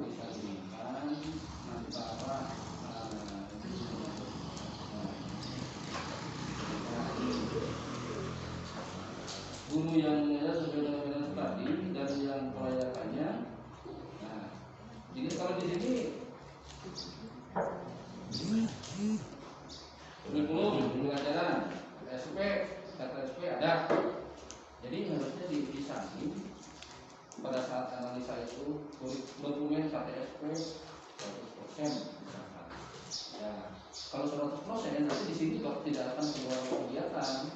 disandingkan antara guru yang mengajar sesuai dengan tadi dan yang kelayakannya. Nah, jadi kalau di sini kurikulum ajaran SP, data SP ada. Jadi harusnya dipisahin pada saat analisa itu dokumen KTSP 100% misalkan. Ya, kalau 100% nanti di sini kalau tidak akan keluar kegiatan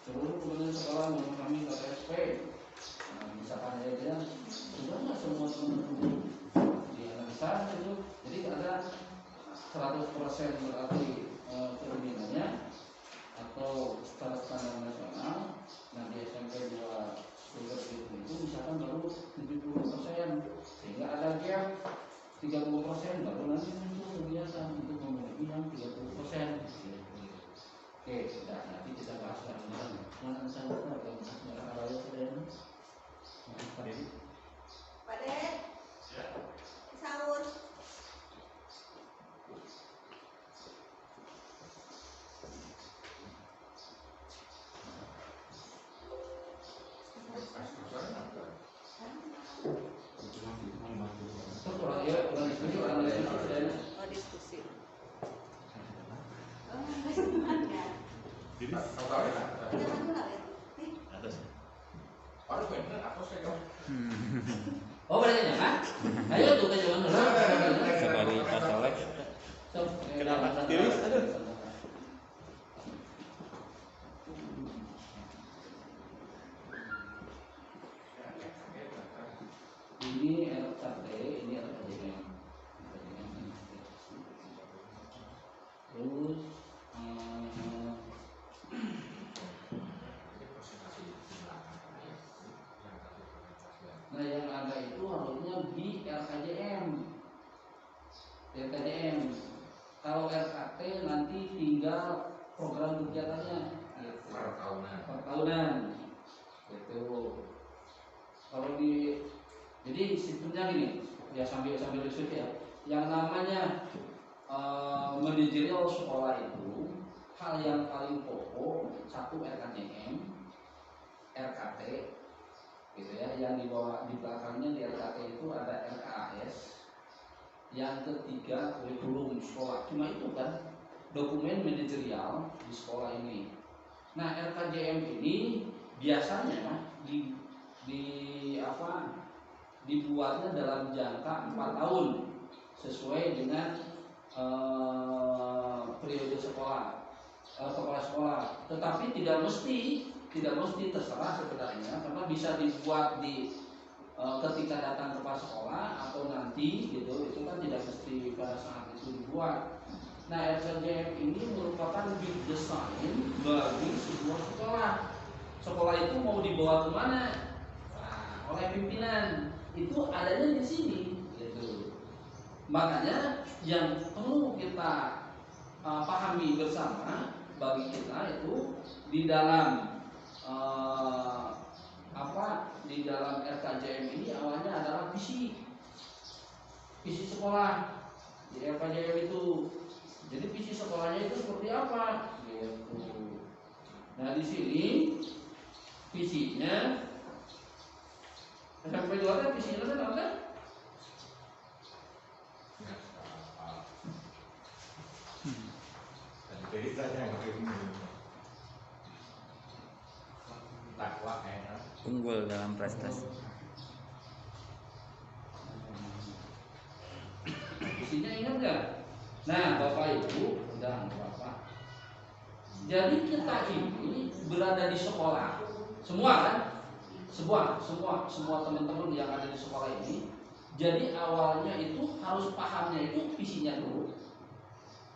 seluruh kemudian sekolah memahami KTSP. Nah, misalkan ya sudah nggak semua teman-teman dianalisa itu, jadi ada 100% berarti keinginannya atau standar nasional. Nah di SMP 2 sulur itu misalkan baru 70%, sehingga ada gap 30%, baru nanti muncul kegiatan untuk memenuhi yang 30%. Oke, sudah nanti kita bahas bareng-bareng. Mana saya kalau sejarah awalnya saya Pak Dek, sahur. Diskusi. Oh, berarti kan? Ayo tuh ke jalan dulu. Dari Pak Soleh. Kenapa sendiri? Ini RKT, ini RKJM. Terus nah yang ada itu harusnya di RKJM. Kalau RKT nanti tinggal program kegiatannya per tahunan gitu. Kalau di jadi sistemnya gini ya, sambil riset ya, yang namanya manajerial sekolah itu hal yang paling pokok satu RKJM, RKT gitu ya, yang di bawah di belakangnya di RKT itu ada RKAS, yang ketiga kurikulum sekolah. Cuma itu kan dokumen manajerial di sekolah ini. Nah RKJM ini biasanya dibuatnya dalam jangka 4 tahun sesuai dengan periode sekolah, kepala sekolah. Tetapi tidak mesti terserah sebenarnya, karena bisa dibuat di ketika datang kepala sekolah atau nanti gitu, itu kan tidak mesti pada saat itu dibuat. Nah RKJM ini merupakan big design bagi sebuah sekolah. Sekolah itu mau dibawa kemana? Nah, oleh pimpinan itu adanya di sini gitu. Makanya yang perlu kita pahami bersama bagi kita itu di dalam di dalam RKJM ini awalnya adalah visi sekolah di RKJM itu. Jadi visi sekolahnya itu seperti apa gitu. Nah di sini visinya SMP 2 kan visinya kan apa? Unggul dalam prestasi. Isinya ingat nggak? Nah Bapak Ibu dan Bapak, jadi kita ini berada di sekolah, semua kan? Semua teman-teman yang ada di sekolah ini. Jadi awalnya itu harus pahamnya itu visinya dulu.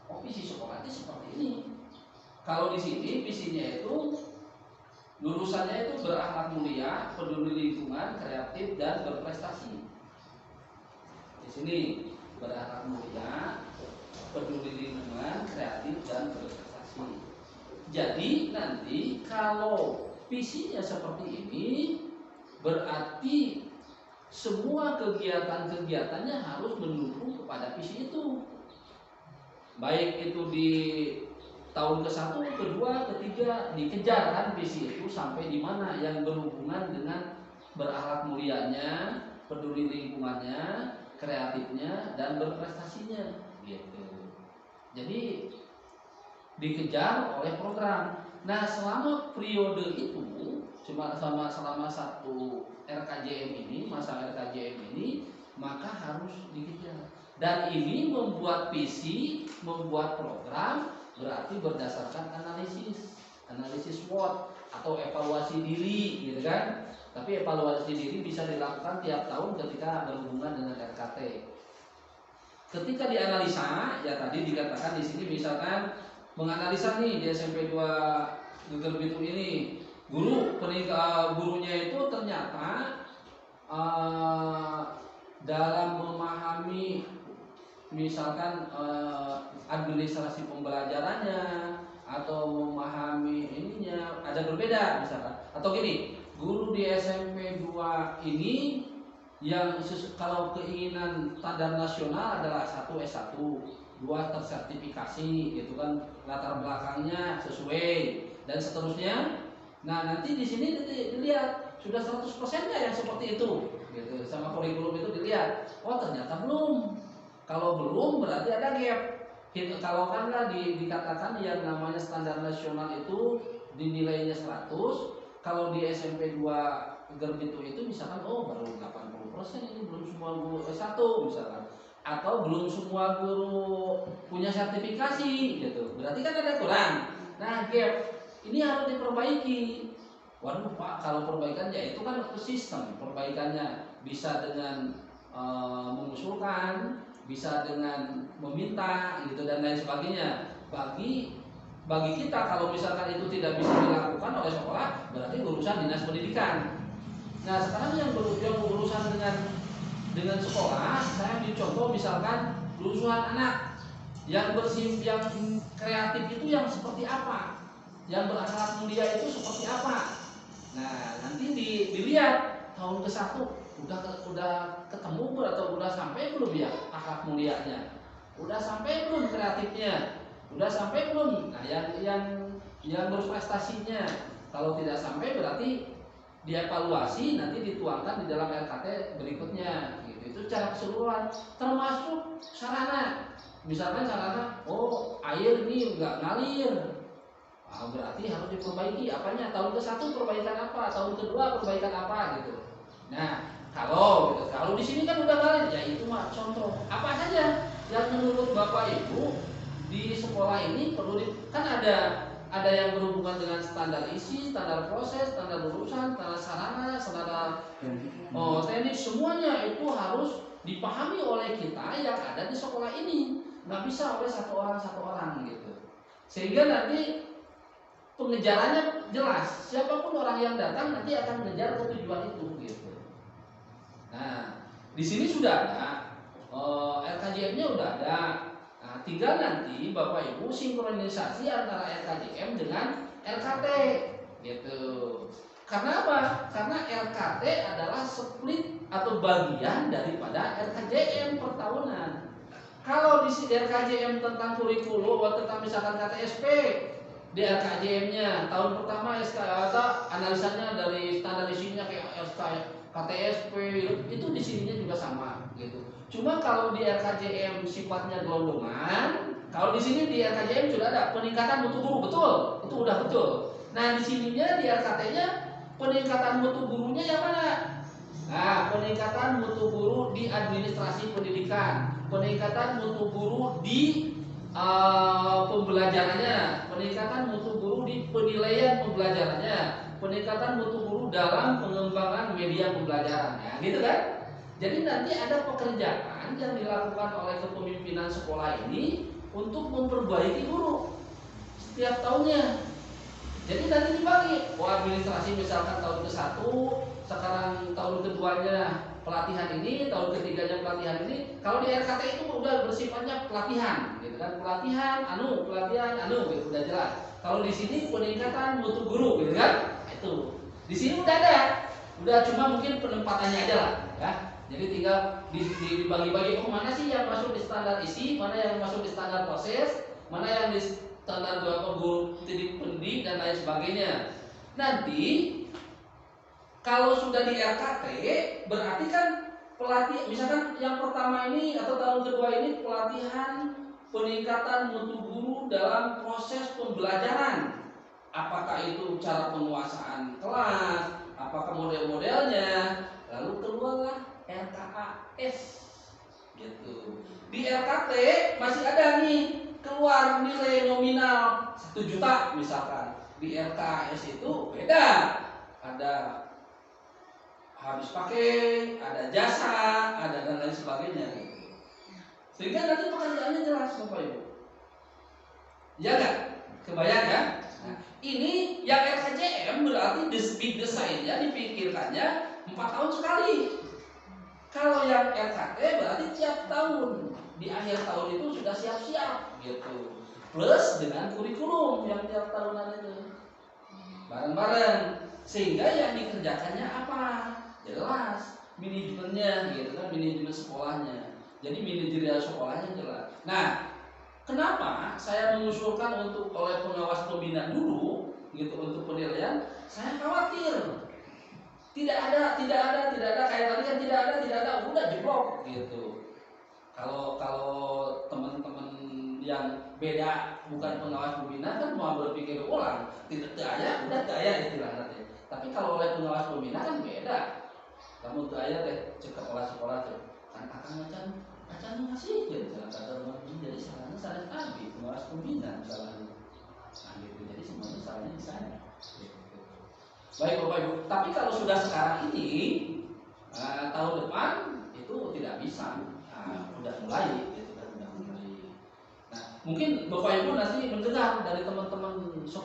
Oh visi sekolah itu seperti ini. Kalau di sini visinya itu lulusannya itu berakhlak mulia, peduli lingkungan, kreatif dan berprestasi. Di sini berakhlak mulia, peduli lingkungan, kreatif dan berprestasi. Jadi nanti kalau visinya seperti ini, berarti semua kegiatan-kegiatannya harus mendukung kepada visi itu. Baik itu di tahun ke-1, kedua, ketiga dikejar kan visi itu sampai di mana yang berhubungan dengan berakhlak mulianya, peduli lingkungannya, kreatifnya dan berprestasinya gitu. Jadi dikejar oleh program. Nah, selama periode itu selama satu RKJM ini, masa RKJM ini, maka harus dikejar. Dan ini membuat visi, membuat program berarti berdasarkan analisis SWOT atau evaluasi diri, gitu kan? Tapi evaluasi diri bisa dilakukan tiap tahun ketika berhubungan dengan RKT. Ketika dianalisa, ya tadi dikatakan di sini misalkan menganalisa nih di SMP 2 Geger Bitung ini, gurunya itu ternyata dalam memahami misalkan administrasi pembelajarannya atau memahami ininya ada berbeda misalkan, atau gini, guru di SMP 2 ini yang kalau keinginan standar nasional adalah 1 S1, 2 tersertifikasi gitu kan, latar belakangnya sesuai dan seterusnya. Nah, nanti di sini dilihat sudah 100% nggak yang seperti itu gitu, sama kurikulum itu dilihat. Oh, ternyata belum. Kalau belum berarti ada gap. Kalau kan dikatakan yang namanya standar nasional itu dinilainya 100, kalau di SMP 2 Geger Bitung itu misalkan baru 80%, ini belum semua guru S1 misalkan, atau belum semua guru punya sertifikasi gitu. Berarti kan ada kurang. Nah, gap ini harus diperbaiki. Waduh Pak, kalau perbaikan ya itu kan sistem perbaikannya, bisa dengan mengusulkan, bisa dengan meminta gitu dan lain sebagainya. Bagi kita kalau misalkan itu tidak bisa dilakukan oleh sekolah, berarti urusan dinas pendidikan. Nah, sekarang yang berurusan dengan sekolah, saya ambil contoh misalkan lulusan anak yang yang kreatif itu yang seperti apa, yang berakhlak mulia itu seperti apa. Nah, nanti dilihat tahun ke-1 udah ketemu atau udah sampai belum ya akhlak mulianya, udah sampai belum kreatifnya, udah sampai belum. Nah, yang berprestasinya, kalau tidak sampai berarti dievaluasi, nanti dituangkan di dalam RKT berikutnya gitu. Itu cara keseluruhan, termasuk sarana. Misalkan sarana, air ini enggak ngalir, berarti harus diperbaiki. Apanya? Tahun ke-1 perbaikan apa, tahun kedua perbaikan apa gitu. Nah, kalau di sini kan udah ngalir, ya itu mah contoh. Apa saja yang menurut Bapak Ibu di sekolah ini perlu kan ada yang berhubungan dengan standar isi, standar proses, standar urusan, standar sarana, standar teknik, semuanya itu harus dipahami oleh kita yang ada di sekolah ini. Nggak bisa oleh satu orang gitu. Sehingga nanti pengejarannya jelas. Siapapun orang yang datang nanti akan mengejar ke tujuan itu gitu. Nah, di sini sudah ada RKJM-nya udah ada. Nah, tinggal nanti Bapak Ibu sinkronisasi antara RKJM dengan RKT gitu. Karena apa? Karena RKT adalah split atau bagian daripada RKJM per tahunan. Kalau di RKJM tentang kurikulum tentang misalkan KTSP, di RKJM-nya tahun pertama analisanya dari standar isinya kayak KTSP itu di sininya juga sama gitu. Cuma kalau di RKJM sifatnya gelondongan, kalau di sini di RKJM sudah ada peningkatan mutu guru, betul, itu udah betul. Nah, di sininya di RKT-nya peningkatan mutu gurunya yang mana? Nah, peningkatan mutu guru di administrasi pendidikan, peningkatan mutu guru di pembelajarannya, peningkatan mutu guru di penilaian pembelajarannya, peningkatan mutu guru dalam pengembangan media pembelajaran, ya, gitu kan? Jadi nanti ada pekerjaan yang dilakukan oleh kepemimpinan sekolah ini untuk memperbaiki guru setiap tahunnya. Jadi nanti dibagi, administrasi misalkan tahun ke-1, sekarang tahun keduanya pelatihan ini, tahun ketiganya pelatihan ini. Kalau di RKT itu udah bersifatnya pelatihan, gitu kan? Pelatihan anu, gitu, udah jelas. Kalau di sini peningkatan mutu guru, gitu kan? Nah, itu di sini udah ada. Udah cuma mungkin penempatannya aja lah ya. Jadi tinggal dibagi-bagi, oh mana sih yang masuk di standar isi, mana yang masuk di standar proses, mana yang di standar guru tidik pendidik dan lain sebagainya. Nanti kalau sudah di RKT berarti kan pelatih, misalkan yang pertama ini atau tahun kedua ini pelatihan peningkatan mutu guru dalam proses pembelajaran. Apakah itu cara penguasaan kelas, apakah model-modelnya, lalu keluarlah RKAS gitu. Di RKT masih ada nih keluar nilai nominal 1 juta misalkan. Di RKAS itu beda, ada habis pakai, ada jasa, ada dan lain sebagainya gitu. Sehingga nanti pekerjaannya jelas Bapak Ibu. Ya enggak? Kebayang ya? Nah, ini yang RKJM berarti big design-nya dipikirkannya 4 tahun sekali. Kalau yang RKT berarti tiap tahun, di akhir tahun itu sudah siap-siap gitu. Plus dengan kurikulum yang tiap tahunan itu bareng-bareng, sehingga yang dikerjakannya apa? Jelas manajemennya gitu kan, manajemen sekolahnya. Jadi manajerial sekolahnya jelas. Nah, kenapa saya mengusulkan untuk oleh pengawas pembina dulu gitu untuk penilaian? Saya khawatir tidak ada kayak tadi kan tidak ada udah jeblok gitu. Kalau teman-teman yang beda bukan pengawas pembina kan mau berpikir ulang, tidak daya udah daya istilahnya. Tapi kalau oleh pengawas pembina kan beda. Kamu daya deh cek kepala sekolah tuh kan akan acan ngasih jadi salah kata rumah jadi salahnya salah abi pengawas pembina salahnya. Nah gitu, jadi semuanya salahnya di sana. Baik Bapak Ibu, tapi kalau sudah sekarang ini tahun depan itu tidak bisa, udah mulai gitu kan, udah mulai. Nah mungkin Bapak Ibu nanti mendengar dari teman-teman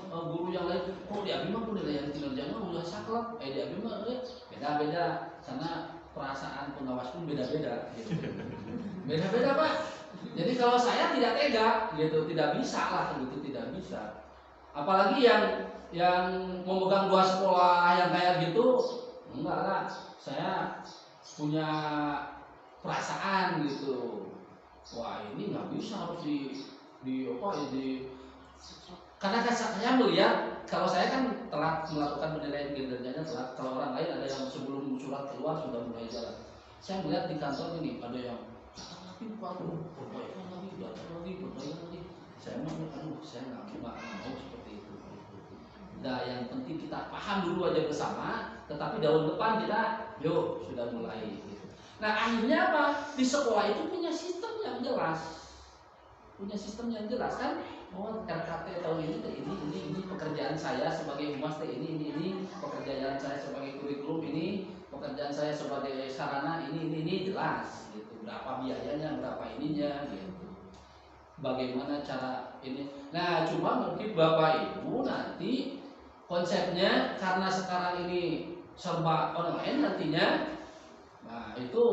guru yang lain, oh di Abimah penilaian kinerjanya udah saklek, di Abimah beda-beda, karena perasaan pengawas pun beda-beda, gitu. Beda-beda Pak. Jadi kalau saya tidak tega, gitu, tidak bisa lah, gitu, tidak bisa. Apalagi yang memegang 2 sekolah yang kayak gitu, enggak lah. Saya punya perasaan gitu. Wah ini nggak bisa harus karena saya melihat kalau saya kan telah melakukan penilaian kinerjanya telat. Kalau orang lain ada yang sebelum surat keluar sudah mulai jalan. Saya melihat di kantor ini ada yang tapi perbaikan lagi. Saya nggak mau seperti itu. Nah yang penting kita paham dulu aja bersama. Tetapi tahun depan kita yuk sudah mulai. Gitu. Nah akhirnya apa? Di sekolah itu punya sistem yang jelas kan. Oh RKT tahun ini pekerjaan saya sebagai humas ini pekerjaan saya sebagai kurikulum ini pekerjaan saya sebagai sarana ini jelas gitu, berapa biayanya berapa ininya gitu, bagaimana cara ini. Nah cuma mungkin Bapak Ibu nanti konsepnya karena sekarang ini serba online nantinya, nah itu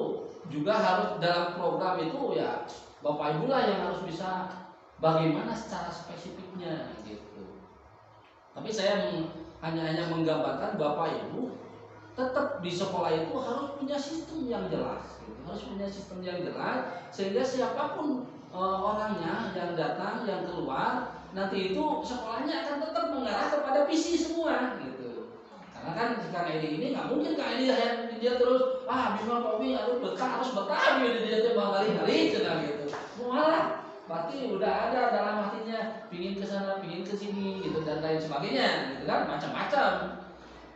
juga harus dalam program itu ya Bapak Ibu lah yang harus bisa bagaimana secara spesifiknya gitu. Tapi saya hanya menggambarkan Bapak Ibu tetap di sekolah itu harus punya sistem yang jelas gitu. Harus punya sistem yang jelas sehingga siapapun orangnya yang datang yang keluar nanti itu sekolahnya akan tetap mengarah kepada visi semua gitu. Karena kan sekarang ini nggak mungkin kan ini dia terus Bima Pomi harus betah dia tiap hari cenah gitu. Malah berarti udah ada dalam hatinya pingin ke sana, pingin ke sini gitu dan lain sebagainya gitu kan, macam-macam.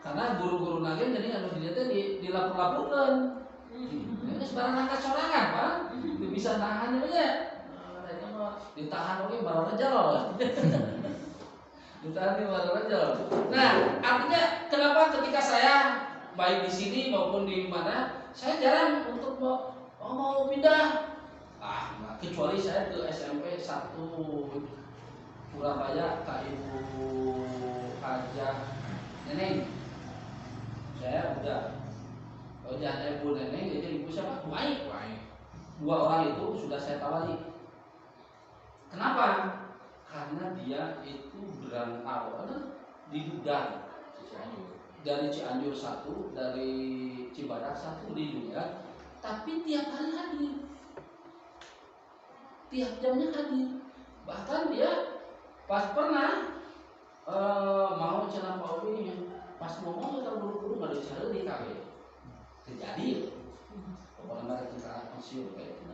Karena guru-guru nagih jadi anu dilihatnya dilapor-laporkan. Ini sebarang angkat sorangan, Pak. Itu bisa nahan aja. Mereka mah ditahan oke baru aja loh. Ditahan baru aja. Nah, artinya kenapa ketika saya baik di sini maupun di mana, saya jarang untuk mau pindah. Kecuali saya ke SMP 1 Surabaya ke Ibu Hajah Neneng. Saya udah jangan Ibu Neneng, jadi Ibu siapa? Bu Aik. 2 orang itu sudah saya tawari. Kenapa? Karena dia itu berantau di gudang. dari Cianjur satu, dari Cibadak satu di dunia, tapi tiap hari hadir, tiap jamnya hadir. Bahkan dia pas pernah mau cenah Pak Obi pas ngomong kita buru-buru nggak ada di KW terjadi pokoknya mereka kita pensiun kayak gitu.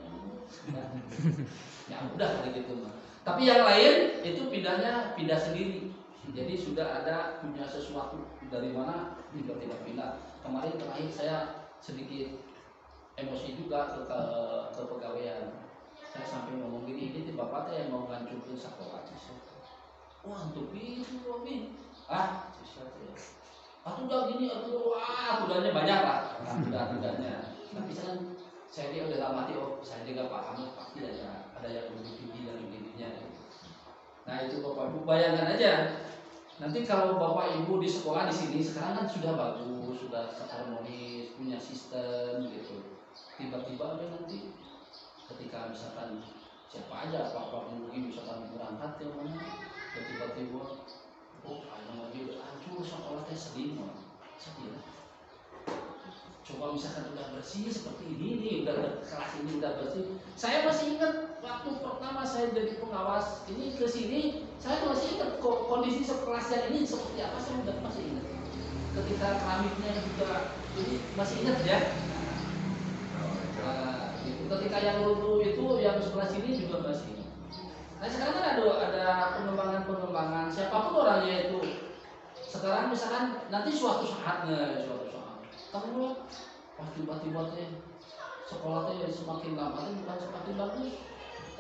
Ya udah kayak gitu mah. Tapi yang lain itu pindah sendiri. Jadi sudah ada punya sesuatu dari mana tiba-tiba pindah. Kemarin terakhir saya sedikit emosi juga ke pegawaian. Saya sampai ngomong gini, ini bapak teh yang mau ngancurin sekolah. Wah untuk itu Robi. Aku udah gini, tudahnya banyak lah. Tudahnya. Tapi saya dia udah lama mati, saya juga paham pasti ada yang lebih tinggi dari dirinya. Nah itu bapak ibu bayangkan aja. Nanti kalau bapak ibu di sekolah di sini sekarang kan sudah bagus, sudah harmonis, punya sistem gitu. Tiba-tiba dia nanti ketika misalkan siapa aja bapak mungkin misalkan berangkat ke mana, tiba-tiba ayam lagi udah hancur sekolah teh sedih ya. Coba misalkan udah bersih seperti ini nih, udah kelas ini udah bersih. Saya masih ingat waktu pertama saya jadi pengawas ini ke sini, saya masih ingat kondisi sekelasnya ini seperti apa, saya udah masih ingat. Ketika keramiknya juga ini masih ingat ya. Gitu. Ketika yang runtuh itu yang sebelah sini juga masih ingat. Nah sekarang kan ada pengembangan siapapun orangnya itu. Sekarang misalkan nanti suatu saat kamu pas tiba-tiba sekolah semakin lama bukan semakin bagus,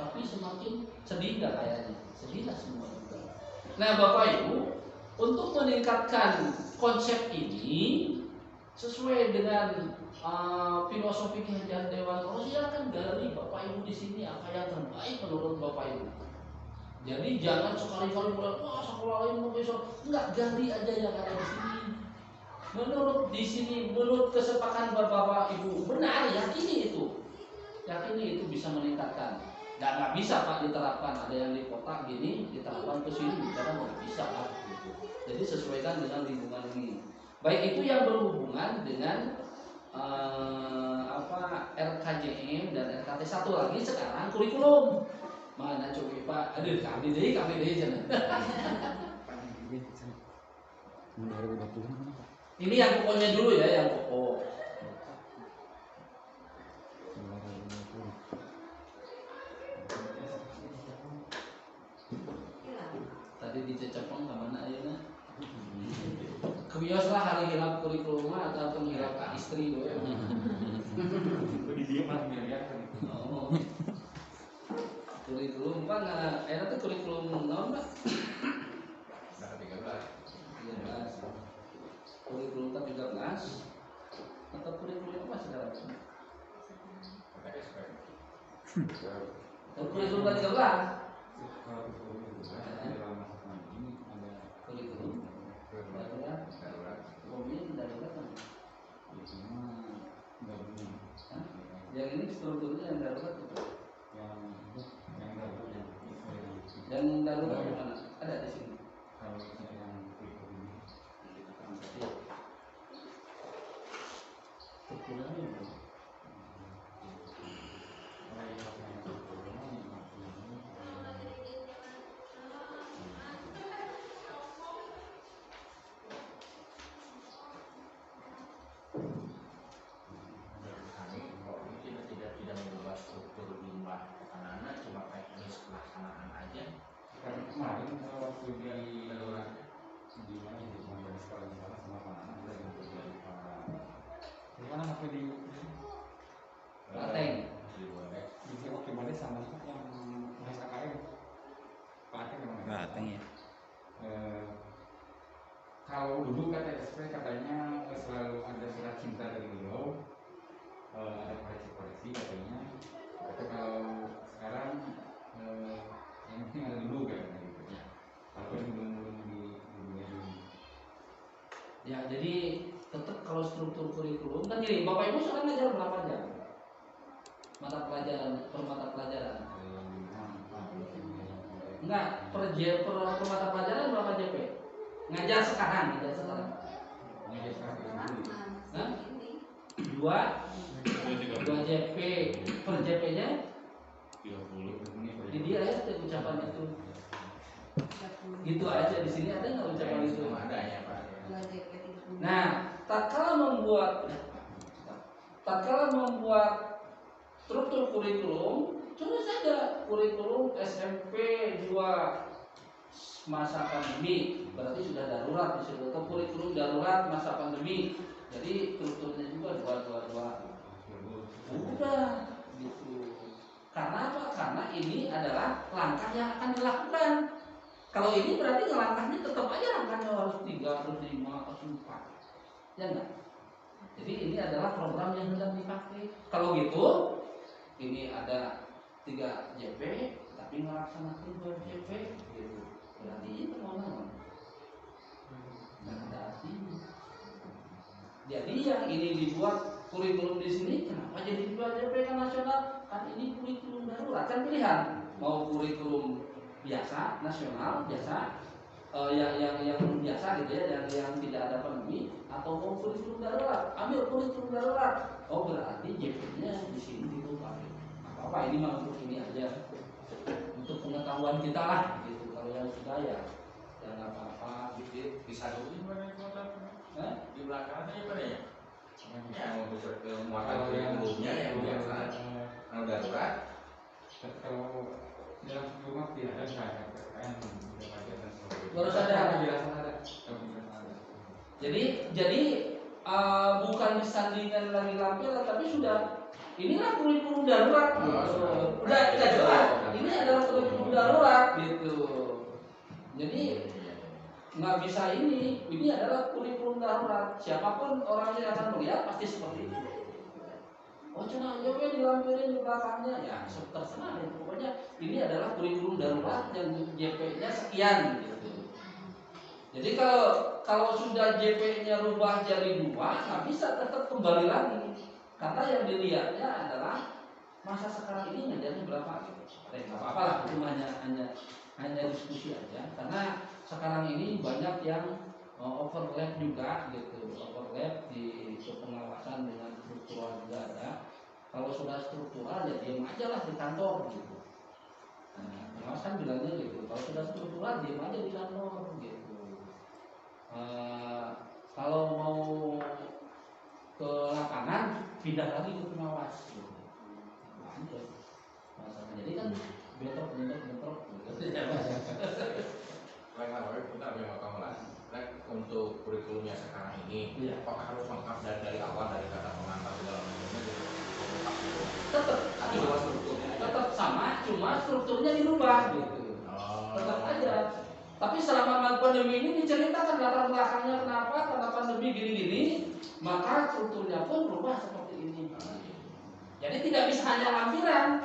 tapi semakin sedih nggak kayaknya, sedih lah semua juga. Nah Bapak Ibu, untuk meningkatkan konsep ini sesuai dengan filosofi kajian Dewan Kolose kan dari Bapak Ibu di sini apa yang terbaik menurut Bapak Ibu. Jadi jangan sekali-kali mulai sekolah lain mau besok, enggak, gali aja yang ada di sini. Menurut kesepakatan Bapak Ibu benar, yakini itu bisa meningkatkan. Dan nggak bisa Pak diterapkan, ada yang di kota gini diterapkan ke sini, karena nggak bisa Pak. Gitu. Jadi sesuaikan dengan lingkungan ini. Baik itu yang berhubungan dengan RKJM dan RKT satu lagi sekarang kurikulum. Mana coba Pak, aduh kami deh jangan. Ini yang pokoknya dulu ya, yang pokok. Tadi dicecepong ke mana ayeuna? Kebios lah hari hilap kurikulum atau menghilap ke istri doa. Di dia mah ngeliat. Oh. Kurikulum mana? Era tuh kurikulum naon, Pak? Nah, 13. Kurikulum 13 atau kurikulum apa sekarang? Kurikulum 13. Kurikulum darurat. Komin darurat kan? Yang ini strukturnya yang darurat itu. Yang darurat mana? Ada di sini. Kemarin waktu di darurat di mana di sekolah sama anak ada yang di mana waktu di Lateng. Di waktu mana sama yang SKKM Lateng memang. Lateng ya. Kalau dulu kata SP katanya selalu ada surat cinta dari beliau, ada koreksi katanya. Tapi kalau sekarang yang penting ada dulu kan. Ya, jadi tetap kalau struktur kurikulum kan gini, Bapak Ibu sekarang ngajar berapa jam? Per mata pelajaran. Enggak, per mata pelajaran berapa JP? Ngajar sekarang. Hah? Dua JP per JP-nya 30. di dia ya ucapan itu. Gitu aja di sini ada nggak ucapan itu? Ada ya Pak. Nah, tatkala membuat struktur kurikulum, coba saja kurikulum SMP 2 masa pandemi, berarti sudah darurat di situ. Atau kurikulum darurat masa pandemi, jadi strukturnya juga 2 udah gitu. Karena apa? Karena ini adalah langkah yang akan dilakukan. Kalau ini berarti langkahnya tetap aja langkahnya harus 3, harus 5, harus 4. Ya enggak? Jadi ini adalah program yang sedang dipakai. Kalau gitu, ini ada 3 JP, tapi melaksanakan 2 JP gitu. Berarti itu non. Nah, ada artinya. Jadi yang ini dibuat kurikulum di sini, kenapa jadi 2 JP kan nasional? Kan ini kurikulum darurat, kan pilihan. Mau kurikulum biasa, nasional, biasa, yang biasa gitu ya, yang tidak ada pandemi, atau mau kurikulum darurat, ambil kurikulum darurat. Oh berarti JP-nya di sini dibuka. Apa ini mah untuk ini aja, untuk pengetahuan kita lah, gitu. Kalau yang sudah ya nggak apa-apa, gitu. Bisa dulu di mana di belakangnya apa ya? Ya mau besar ke muatan kurikulumnya yang biasa, kalau darurat. Kalau dalam rumah tidak ada saya kan Baru ada. Jadi bukan disandingkan lagi lampiran, tapi sudah inilah kurikulum darurat. Udah jelas. Ini adalah kurikulum darurat gitu. Jadi nggak bisa ini adalah kurikulum darurat. Siapapun orang yang akan melihat pasti seperti itu. Oh cina JP dilampirin di belakangnya, ya terserah ya. Pokoknya ini adalah kurikulum darurat yang JP-nya sekian gitu. Jadi kalau sudah JP-nya rubah jadi 2, nggak bisa tetap kembali lagi. Karena yang dilihatnya adalah masa sekarang ini ngajarnya berapa gitu. Nggak apa-apa lah, itu hanya diskusi aja. Karena sekarang ini banyak yang overlap juga gitu, overlap di pengawasan dengan struktural juga ada. Kalau sudah struktural ya diam aja lah di kantor gitu. Nah, pengawas kan bilangnya gitu. Kalau sudah struktural diam aja di kantor gitu. Kalau mau ke lapangan pindah lagi ke pengawas gitu. Lanjut. Masalah jadi kan bentrok gitu. Untuk kurikulumnya sekarang ini, Iya. apakah harus lengkap dari awal dari kata pengantar segala macamnya gitu? Tetap sama, cuma strukturnya dirubah gitu. Tetap aja. Tapi selama pandemi ini diceritakan latar belakangnya kenapa karena pandemi gini-gini, maka strukturnya pun berubah seperti ini. Jadi tidak bisa hanya lampiran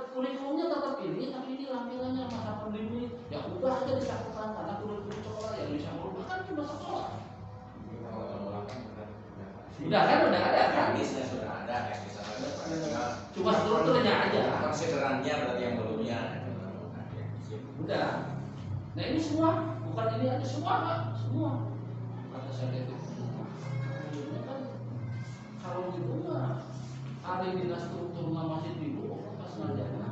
kurikulumnya tetap ini, tapi ini lampirannya masa pandemi. Ya udah aja disatukan karena kurikulum sekolah yang bisa berubah kan cuma sekolah. Udah ada kan? Teknisnya sudah ada, Cuma strukturnya aja. Konsiderannya berarti yang belumnya. Udah. Nah ini semua, bukan ini aja semua Pak, semua. Kata saya itu. Ini kan kalau gitu mah hari dinas strukturnya masih bingung pas ngajarnya.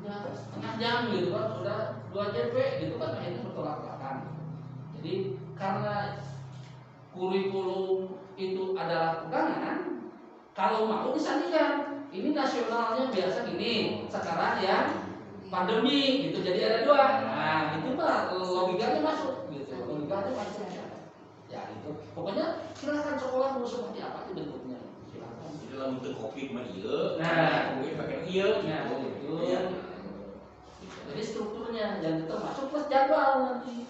Udah setengah jam gitu kan, sudah 2 JP gitu kan akhirnya bertolak belakang. Jadi karena kurikulum itu adalah pegangan, kalau mau disandingkan, ini nasionalnya biasa gini, sekarang yang pandemi gitu, jadi ada 2. Nah itu mah logikanya masuk gitu, logikanya masuk ya itu. Pokoknya silakan sekolah mau seperti apa itu bentuknya, silakan. Jadi dalam bentuk COVID mah iya, Nah, pakai iya, gitu. Jadi strukturnya yang termasuk plus jadwal nanti.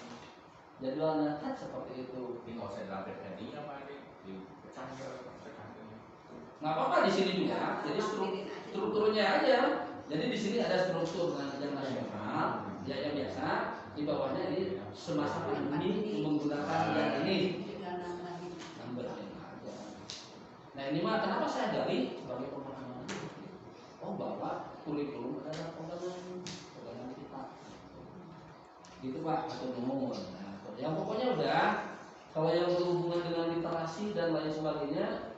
Jadwalnya kan seperti itu. Ini nggak usah dilampir tadi apa nih? Dipecah ke Nggak apa-apa di sini juga. Jadi strukturnya aja. Jadi di sini ada struktur yang nasional, yang biasa. Di bawahnya ini semasa pandemi menggunakan yang ini. Nambahin aja. Nah ini mah kenapa saya gali sebagai pemahaman? Oh bahwa kurikulum adalah pegangan kita. Gitu Pak, atau nuhun. Nah, yang pokoknya udah Kalau yang berhubungan dengan literasi dan lain sebagainya,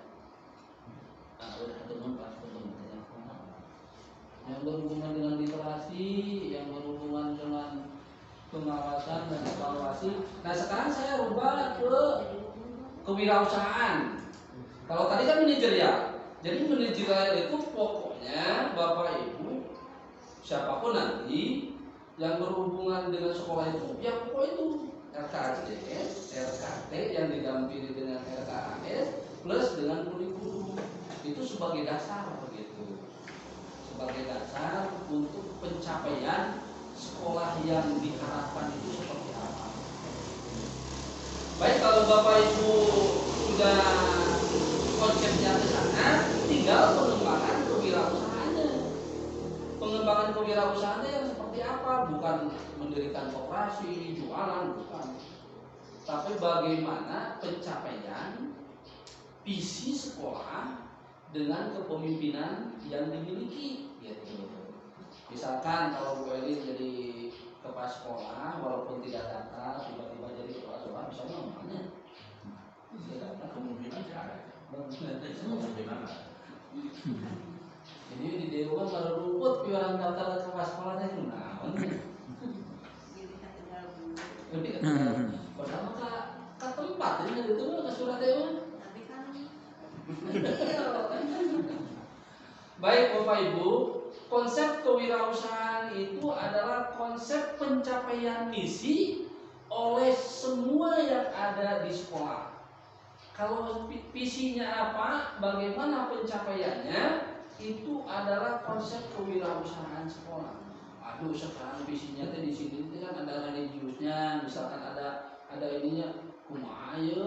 yang berhubungan dengan literasi, yang berhubungan dengan pengawasan dan evaluasi. Nah sekarang saya rubah ke kewirausahaan. Kalau tadi kan manajerial, jadi manajerial itu pokoknya Bapak Ibu siapapun nanti yang berhubungan dengan sekolah itu, ya pokoknya itu RKS, RKT yang didampingi dengan RKAS plus dengan kurikulum itu sebagai dasar begitu, sebagai dasar untuk pencapaian sekolah yang diharapkan itu seperti apa. Baik, kalau Bapak Ibu sudah konsepnya ke sana, tinggal pengembangan kewirausahaannya. Pengembangan kewirausahaannya yang seperti apa? Bukan mendirikan koperasi, jualan, bukan. Tapi bagaimana pencapaian visi sekolah dengan kepemimpinan yang dimiliki, gitu. Misalkan kalau Bu Eli jadi kepala sekolah, walaupun tidak data, tiba-tiba jadi kepala sekolah, misalnya namanya tidak ada Kemungkinan sih ada. kemungkinan. Jadi di dewa baru rumput piwaran daftar kepala sekolahnya itu naon. Jadi padahal ke tempat ini itu ke surat dewa. Baik Bapak Ibu, konsep kewirausahaan itu adalah konsep pencapaian misi oleh semua yang ada di sekolah. Kalau visinya apa, bagaimana pencapaiannya, itu adalah konsep kewirausahaan sekolah. Aduh, sekarang visinya di sini kan ada religiusnya, misalkan ada ininya, kumaha ye,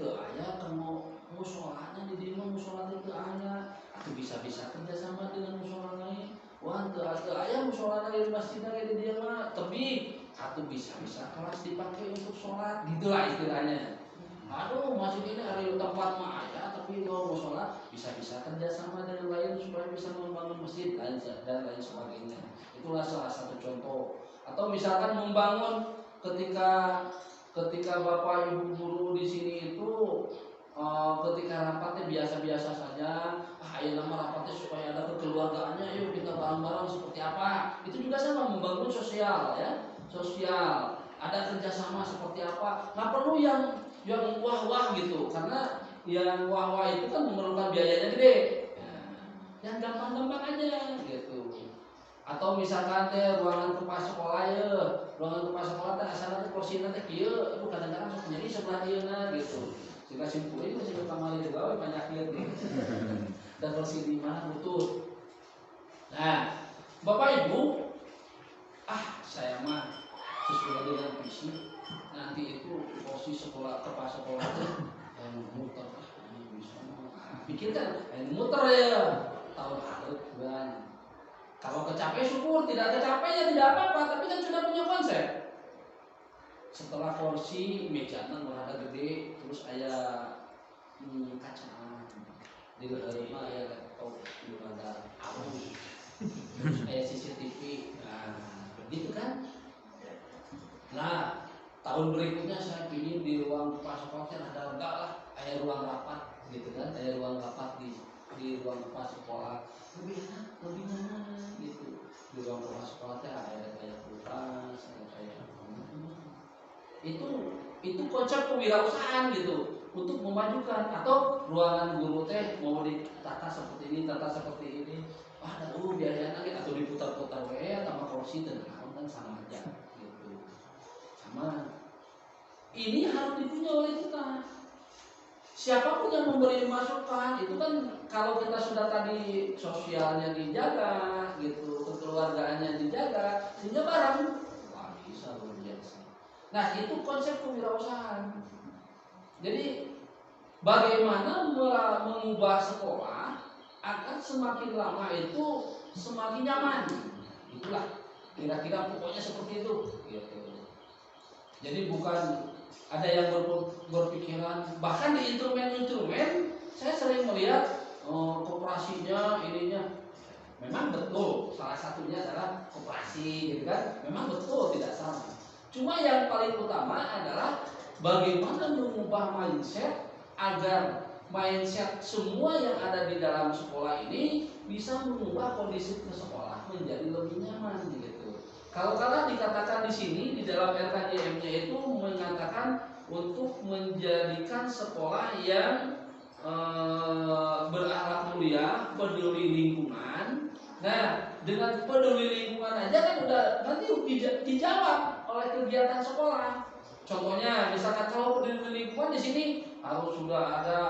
teu aya kamu musholahnya di dieu musholah teu aya, atuh bisa-bisa kerjasama dengan musholah lain. Wah, teu aya musholah di masjidna di dieu mah, tapi atuh bisa-bisa kelas dipakai untuk sholat, gitulah istilahnya. Aduh, masjid ini ada tempat mah ada, tapi kalau musholah bisa-bisa kerjasama dengan lain supaya bisa membangun masjid dan lain sebagainya. Itulah salah satu contoh. Atau misalkan membangun ketika Bapak Ibu guru di sini itu ketika rapatnya biasa-biasa saja, ayo nama rapatnya supaya ada kekeluargaannya, yuk kita bareng-bareng seperti apa. Itu juga sama membangun sosial ya, sosial. Ada kerjasama seperti apa. Nggak perlu yang wah-wah gitu, karena yang wah-wah itu kan memerlukan biayanya gede. Yang gampang-gampang aja gitu. Atau misalkan teh ruangan kepala sekolah ya, ruangan kepala sekolah teh asalnya teh kursina teh kieu, itu kadang-kadang sok jadi sebelah dieuna gitu. Jika simpulin masih ke kamar juga banyak gitu. Dan kursi di mana butuh. Nah, Bapak Ibu, saya mah sesuai dengan visi. Nanti itu posisi sekolah kepala sekolah itu muter bisa pikirkan muter ya tahun lalu bulan. Kalau kecapai syukur, tidak kecapai ya tidak apa-apa, tapi kan sudah punya konsep. Setelah kursi mejana mulai gede, terus ada kacaan di rumah ya laptop, ada arus, terus ada CCTV, begitu kan? Nah, tahun berikutnya saya pilih di ruang kepala sekolah ada enggak lah, ada ruang rapat, gitu kan? Ada ruang rapat di ruang kepala sekolah. Lebih mana gitu. Di ruang kepala sekolah ada kayak kulkas, ada kayak itu konsep kewirausahaan gitu untuk memajukan. Atau ruangan guru teh mau ditata seperti ini, tata seperti ini. Ada biayanya gitu, atau diputar-putar tambah kursi dan kan sama aja gitu. Sama ini harus dipunya oleh kita. Siapapun yang memberi masukan itu kan kalau kita sudah tadi sosialnya dijaga gitu, kekeluargaannya dijaga, sehingga barang bisa luar biasa. Nah, itu konsep kewirausahaan. Jadi bagaimana mengubah sekolah agar semakin lama itu semakin nyaman. Itulah kira-kira pokoknya seperti itu gitu. Jadi bukan ada yang berpikiran, bahkan di instrumen-instrumen saya sering melihat koperasinya ininya memang betul, salah satunya adalah koperasi gitu kan, memang betul tidak salah. Cuma yang paling utama adalah bagaimana mengubah mindset agar mindset semua yang ada di dalam sekolah ini bisa mengubah kondisi ke sekolah menjadi lebih nyaman gitu. Kalau dikatakan di sini di dalam RKJM-nya itu mengatakan untuk menjadikan sekolah yang berakhlak mulia, peduli lingkungan. Nah, dengan peduli lingkungan aja kan udah nanti dijawab oleh kegiatan sekolah. Contohnya, misalkan kalau peduli lingkungan di sini harus sudah ada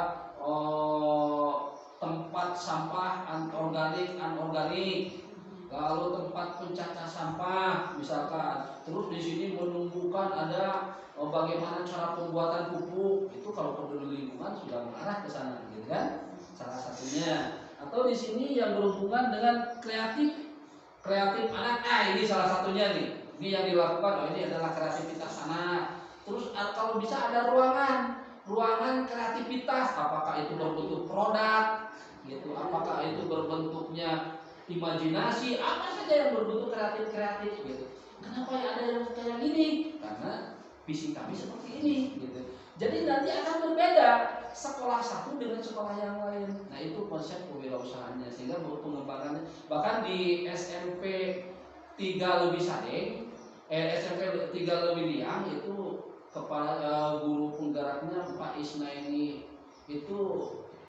tempat sampah organik, anorganik, lalu tempat pencacah sampah, misalkan. Terus di sini menumbuhkan ada bagaimana cara pembuatan pupuk. Itu kalau peduli lingkungan sudah mengarah ke sana, gitu kan? Salah satunya. Atau di sini yang berhubungan dengan kreatif anak. Ini salah satunya nih. Ini yang dilakukan. Ini adalah kreativitas anak. Terus kalau bisa ada ruangan kreativitas. Apakah itu berbentuk produk, gitu? Apakah itu berbentuknya imajinasi? Apa saja yang berbentuk kreatif, gitu. Kenapa ada yang kayak gini? Karena visi kami seperti ini, gitu. Jadi nanti akan berbeda sekolah satu dengan sekolah yang lain. Nah, itu konsep kewirausahaannya, sehingga pengembangannya bahkan di SMP 3 lebih Sadeng, SMP 3 lebih Liang itu kepala guru penggeraknya Pak Isnaini itu